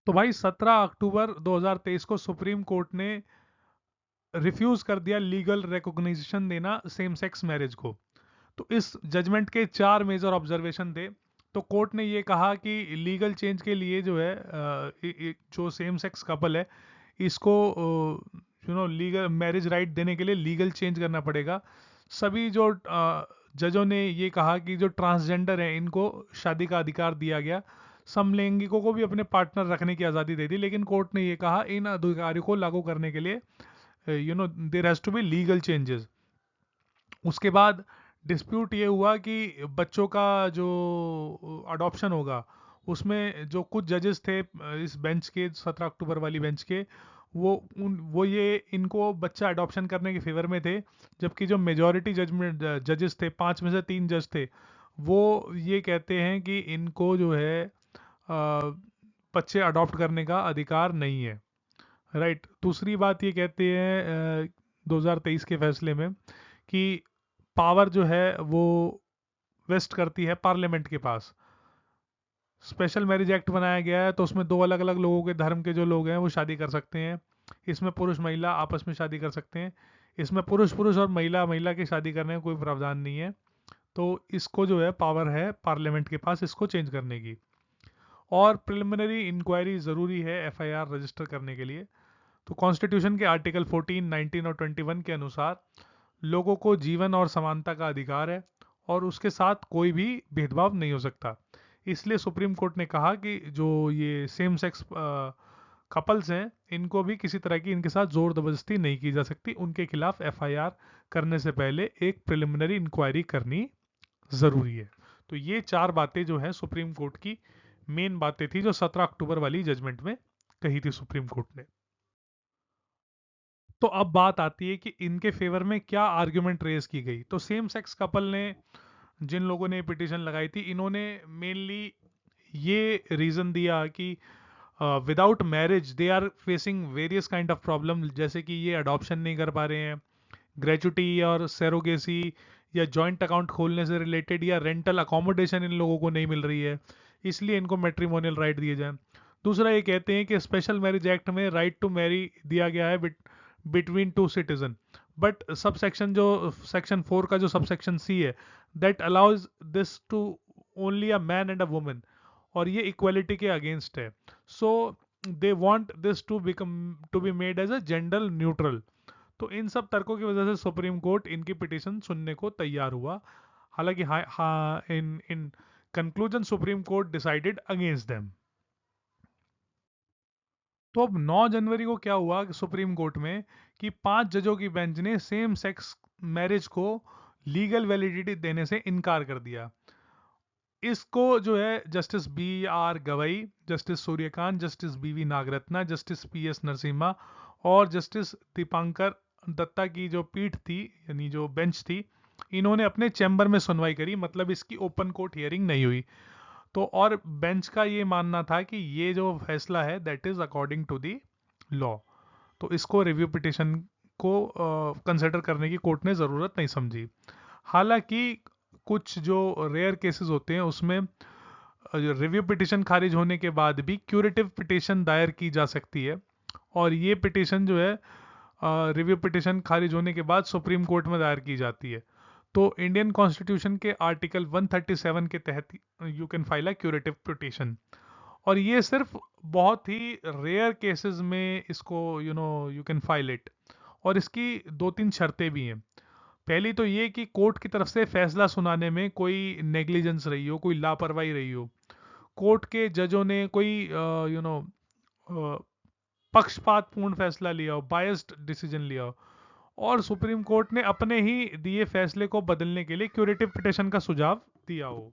तो भाई 17 अक्टूबर 2023 को सुप्रीम कोर्ट ने रिफ्यूज कर दिया लीगल रिकॉग्निशन देना सेम सेक्स मैरिज को। तो इस जजमेंट के चार मेजर ऑब्जर्वेशन थे। तो कोर्ट ने ये कहा कि लीगल चेंज के लिए जो है जो सेम सेक्स कपल है इसको लीगल मैरिज राइट देने के लिए लीगल चेंज करना पड़ेगा। सभी जो जजों ने ये कहा कि जो ट्रांसजेंडर हैं इनको शादी का अधिकार दिया गया, समलैंगिकों को भी अपने पार्टनर रखने की आज़ादी दे दी, लेकिन कोर्ट ने ये कहा इन अधिकारों को लागू करने के लिए there has to be legal changes. उसके बाद डिस्प्यूट ये हुआ कि बच्चों का जो अडॉप्शन होगा उसमें जो कुछ जजेस थे इस बेंच के 17 अक्टूबर वाली बेंच के, वो ये इनको बच्चा अडॉप्शन करने के फेवर में थे। जबकि जो मेजॉरिटी जजमेंट जजेस थे, 5 में से 3 जज थे, वो ये कहते हैं कि इनको जो है बच्चे अडॉप्ट करने का अधिकार नहीं है। राइट। दूसरी बात ये कहते हैं 2023 के फैसले में कि पावर जो है वो वेस्ट करती है पार्लियामेंट के पास। स्पेशल मैरिज एक्ट बनाया गया है तो उसमें दो अलग अलग लोगों के धर्म के जो लोग हैं वो शादी कर सकते हैं। इसमें पुरुष महिला आपस में शादी कर सकते हैं। इसमें पुरुष पुरुष और महिला महिला की शादी करने का कोई प्रावधान नहीं है। तो इसको जो है पावर है पार्लियामेंट के पास इसको चेंज करने की। और प्रिलिमिनरी इंक्वायरी ज़रूरी है एफआईआर रजिस्टर करने के लिए। तो कॉन्स्टिट्यूशन के आर्टिकल 14, 19 और 21 के अनुसार लोगों को जीवन और समानता का अधिकार है और उसके साथ कोई भी भेदभाव नहीं हो सकता। इसलिए सुप्रीम कोर्ट ने कहा कि जो ये सेम सेक्स कपल्स हैं इनको भी किसी तरह की इनके साथ जोर जबरदस्ती नहीं की जा सकती। उनके खिलाफ एफआईआर करने से पहले एक प्रिलिमिनरी इंक्वायरी करनी ज़रूरी है। तो ये चार बातें जो है सुप्रीम कोर्ट की मेन बातें थी जो 17 अक्टूबर वाली जजमेंट में कही थी सुप्रीम कोर्ट ने। तो अब बात आती है कि इनके फेवर में क्या आर्ग्यूमेंट रेज की गई। तो सेम सेक्स कपल ने, जिन लोगों ने पिटीशन लगाई थी, इन्होंने मेनली ये रीजन दिया कि without marriage they are facing various kind of problem, जैसे कि ये अडॉप्शन नहीं कर पा रहे हैं, ग्रेचुटी और सेरोगेसी या जॉइंट अकाउंट खोलने से रिलेटेड या रेंटल अकोमोडेशन इन लोगों को नहीं मिल रही है, इसलिए इनको मैट्रिमोनियल राइट दिए जाए। दूसरा ये कहते हैं कि स्पेशल मैरिज एक्ट में राइट टू मैरी दिया गया है between two citizen, but sub section जो सेक्शन 4 का जो सब सेक्शन सी है that allows this to only a man and a woman, और ये इक्वलिटी के अगेंस्ट है। So they want this to be made as a gender neutral. तो इन सब तर्कों की वजह से सुप्रीम कोर्ट इनकी पिटीशन सुनने को तैयार हुआ। हालांकि in in conclusion Supreme Court decided against them. तो अब 9 जनवरी को क्या हुआ कि सुप्रीम कोर्ट में कि 5 जजों की बेंच ने सेम सेक्स मैरिज को लीगल वैलिडिटी देने से इनकार कर दिया। इसको जो है justice B R Gavai, justice Suryakant, justice B V Nagarathna, justice P S Narasimha और जस्टिस दीपांकर दत्ता की जो पीठ थी, यानी जो बेंच थी, इन्होंने अपने चैम्बर में सुनवाई करी। मतलब इसकी ओपन कोर्ट हियरिंग नहीं हुई। तो और बेंच का ये मानना था कि ये जो फैसला है that is according to the law. तो इसको रिव्यू पिटिशन को कंसिडर करने की कोर्ट ने ज़रूरत नहीं समझी। हालांकि कुछ जो रेयर केसेस होते हैं उसमें रिव्यू पिटिशन खारिज होने के बाद भी क्यूरेटिव पिटिशन दायर की जा सकती है, और ये पिटिशन जो है रिव्यू पिटिशन खारिज होने के बाद सुप्रीम कोर्ट में दायर की जाती है। तो इंडियन कॉन्स्टिट्यूशन के आर्टिकल 137 के तहत you can file a curative petition, और ये सिर्फ बहुत ही रेयर केसेस में इसको यू कैन फाइल इट। और इसकी 2-3 शर्तें भी हैं। पहली तो ये कि कोर्ट की तरफ से फैसला सुनाने में कोई नेग्लिजेंस रही हो, कोई लापरवाही रही हो, कोर्ट के जजों ने कोई यू नो पक्षपातपूर्ण फैसला लिया हो, बायस्ड डिसीजन लिया हो, और सुप्रीम कोर्ट ने अपने ही दिए फैसले को बदलने के लिए क्यूरेटिव पिटिशन का सुझाव दिया हो।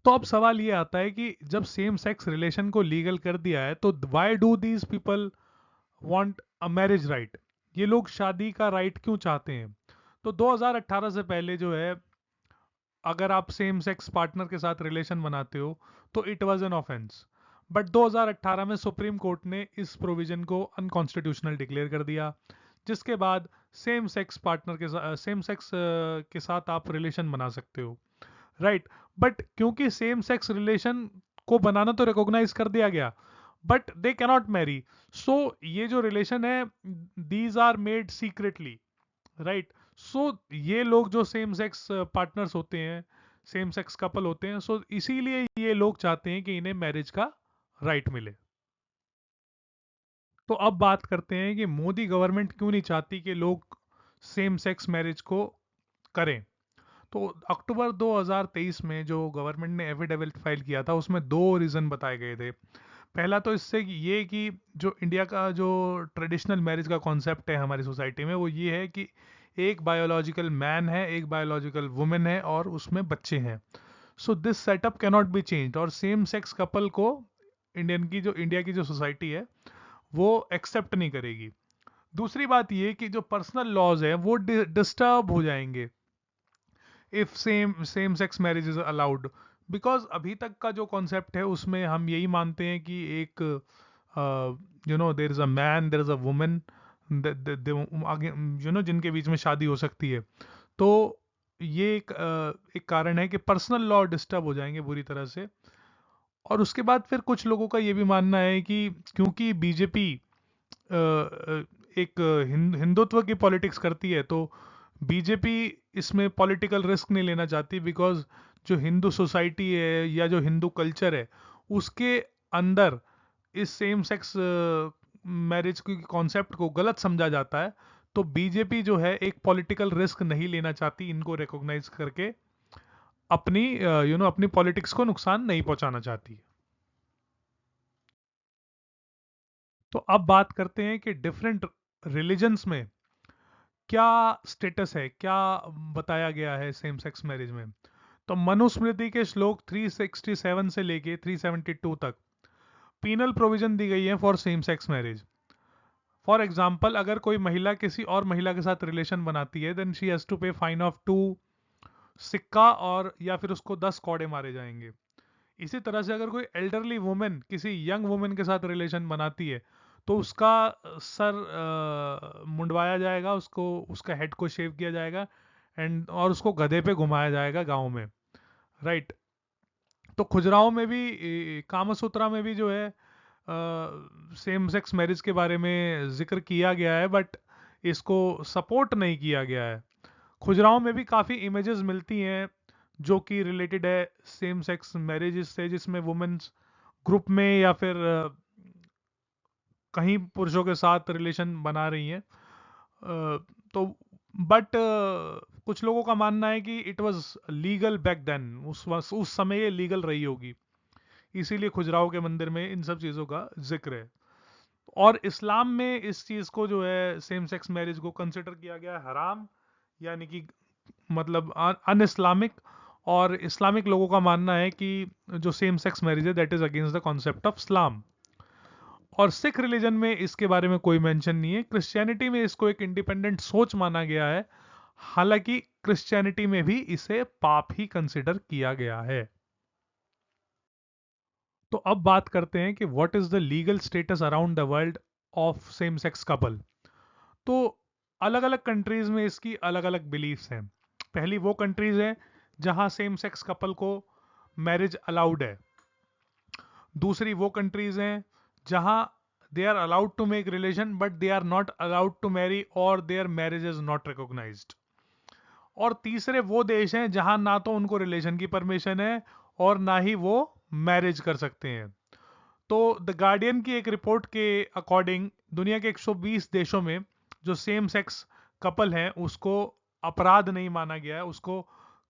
तो अब सवाल ये आता है कि जब सेम सेक्स रिलेशन को लीगल कर दिया है तो why do these people want a marriage right? ये लोग शादी का राइट क्यों चाहते हैं? तो 2018 से पहले जो है, अगर आप सेम सेक्स पार्टनर के साथ रिलेशन बनाते हो तो it was an offence. But 2018 में सुप्रीम कोर्ट ने इस प्रोविजन को अनकॉन्स्टिट्यूशनल डिक्लेयर कर दिया, जिसके बाद सेम सेक्स पार्टनर के साथ के साथ आप रिलेशन बना सकते हो। राइट। बट क्योंकि सेम सेक्स रिलेशन को बनाना तो रिकॉग्नाइज कर दिया गया, but they cannot marry. So ये जो रिलेशन है, these are made secretly, right. So ये लोग जो सेम सेक्स पार्टनर्स होते हैं, सेम सेक्स कपल होते हैं, सो इसीलिए ये लोग चाहते हैं कि इन्हें मैरिज का राइट मिले। तो अब बात करते हैं कि मोदी गवर्नमेंट क्यों नहीं चाहती कि लोग सेम सेक्स मैरिज को करें। तो अक्टूबर 2023 में जो गवर्नमेंट ने एफिडेविट फाइल किया था, उसमें दो रीज़न बताए गए थे। पहला तो इससे ये कि जो इंडिया का जो ट्रेडिशनल मैरिज का कॉन्सेप्ट है हमारी सोसाइटी में, वो ये है कि एक बायोलॉजिकल मैन है, एक बायोलॉजिकल वुमेन है, और उसमें बच्चे हैं। So this setup cannot be change, और सेम सेक्स कपल को इंडिया की जो सोसाइटी है वो एक्सेप्ट नहीं करेगी। दूसरी बात ये कि जो पर्सनल लॉज है वो डिस्टर्ब हो जाएंगे if same sex marriage is allowed. Because अभी तक का जो कॉन्सेप्ट है उसमें हम यही मानते हैं कि एक there is a man, there is a women, आगे जिनके बीच में शादी हो सकती है। तो ये एक कारण है कि पर्सनल लॉ डिस्टर्ब हो जाएंगे बुरी तरह से। और उसके बाद फिर कुछ लोगों का ये भी मानना है कि क्योंकि बीजेपी एक हिंदुत्व की पॉलिटिक्स करती है, तो बीजेपी इसमें पॉलिटिकल रिस्क नहीं लेना चाहती, बिकॉज जो हिंदू सोसाइटी है या जो हिंदू कल्चर है उसके अंदर इस सेम सेक्स मैरिज की कॉन्सेप्ट को गलत समझा जाता है। तो बीजेपी जो है एक पॉलिटिकल रिस्क नहीं लेना चाहती, इनको रिकॉग्नाइज करके अपनी अपनी पॉलिटिक्स को नुकसान नहीं पहुंचाना चाहती। तो अब बात करते हैं कि डिफरेंट रिलीजन्स में क्या स्टेटस है, क्या बताया गया है सेम सेक्स मैरिज में। तो मनुस्मृति के श्लोक 367 से लेके 372 तक पीनल प्रोविजन दी गई है for same sex marriage. For example, अगर कोई महिला किसी और महिला के साथ रिलेशन बनाती है, देन शी हैज टू पे फाइन ऑफ 2 सिक्का, और या फिर उसको 10 कौड़े मारे जाएंगे। इसी तरह से अगर कोई एल्डरली वुमेन किसी यंग वुमेन के साथ रिलेशन बनाती है, तो उसका सर मुंडवाया जाएगा, उसको उसका हेड को शेव किया जाएगा, एंड और उसको गधे पे घुमाया जाएगा गांव में, राइट। तो खुजराओं में भी, कामसूत्रा में भी जो है सेम सेक्स मैरिज के बारे में जिक्र किया गया है, बट इसको सपोर्ट नहीं किया गया है। खुजराओं में भी काफ़ी इमेजेस मिलती हैं जो कि रिलेटेड है सेम सेक्स मैरिज से, जिसमें वुमेन्स ग्रुप में या फिर कहीं पुरुषों के साथ रिलेशन बना रही हैं। तो बट कुछ लोगों का मानना है कि it was legal back then, उस समय ये लीगल रही होगी, इसीलिए खुजराहो के मंदिर में इन सब चीज़ों का जिक्र है। और इस्लाम में इस चीज़ को जो है सेम सेक्स मैरिज को कंसिडर किया गया है हराम, यानी कि मतलब अन इस्लामिक। और इस्लामिक लोगों का मानना है कि जो सेम सेक्स मैरिज है that is against the concept of Islam. और सिख रिलीजन में इसके बारे में कोई मेंशन नहीं है। क्रिश्चियनिटी में इसको एक इंडिपेंडेंट सोच माना गया है, हालांकि क्रिश्चियनिटी में भी इसे पाप ही कंसिडर किया गया है। तो अब बात करते हैं कि what is the legal status around the world of same sex couple. तो अलग अलग कंट्रीज में इसकी अलग अलग बिलीफ्स हैं। पहली वो कंट्रीज हैं जहां सेम सेक्स कपल को मैरिज अलाउड है। दूसरी वो कंट्रीज हैं जहां they are allowed to make relation but they are not allowed to marry, और their marriage is not recognised. और तीसरे वो देश हैं जहां ना तो उनको रिलेशन की परमिशन है और ना ही वो मैरिज कर सकते हैं। तो द गार्डियन की एक रिपोर्ट के अकॉर्डिंग दुनिया के 120 देशों में जो सेम सेक्स कपल हैं उसको अपराध नहीं माना गया है, उसको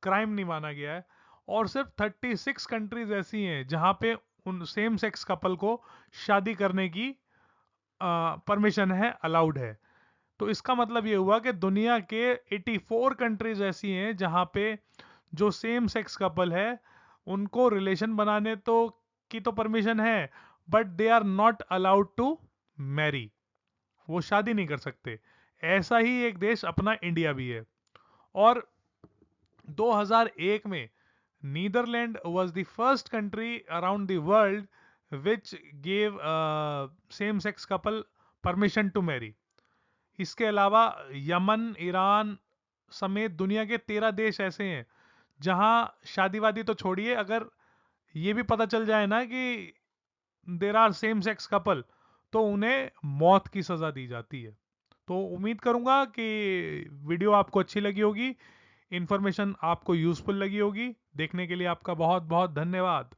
क्राइम नहीं माना गया है। और सिर्फ 36 कंट्रीज ऐसी हैं जहां पे उन सेम सेक्स कपल को शादी करने की परमिशन है, अलाउड है। तो इसका मतलब ये हुआ कि दुनिया के 84 कंट्रीज ऐसी हैं जहां पे जो सेम सेक्स कपल है उनको रिलेशन बनाने तो की तो परमिशन है, but they are not allowed to marry, वो शादी नहीं कर सकते। ऐसा ही एक देश अपना इंडिया भी है। और 2001 में Netherland was the first country around the world which gave same sex couple permission to marry. इसके अलावा यमन, ईरान समेत दुनिया के 13 देश ऐसे हैं जहां शादी वादी तो छोड़िए, अगर ये भी पता चल जाए ना कि there are same sex couple, तो उन्हें मौत की सजा दी जाती है। तो उम्मीद करूंगा कि वीडियो आपको अच्छी लगी होगी, इंफॉर्मेशन आपको यूजफुल लगी होगी। देखने के लिए आपका बहुत बहुत धन्यवाद।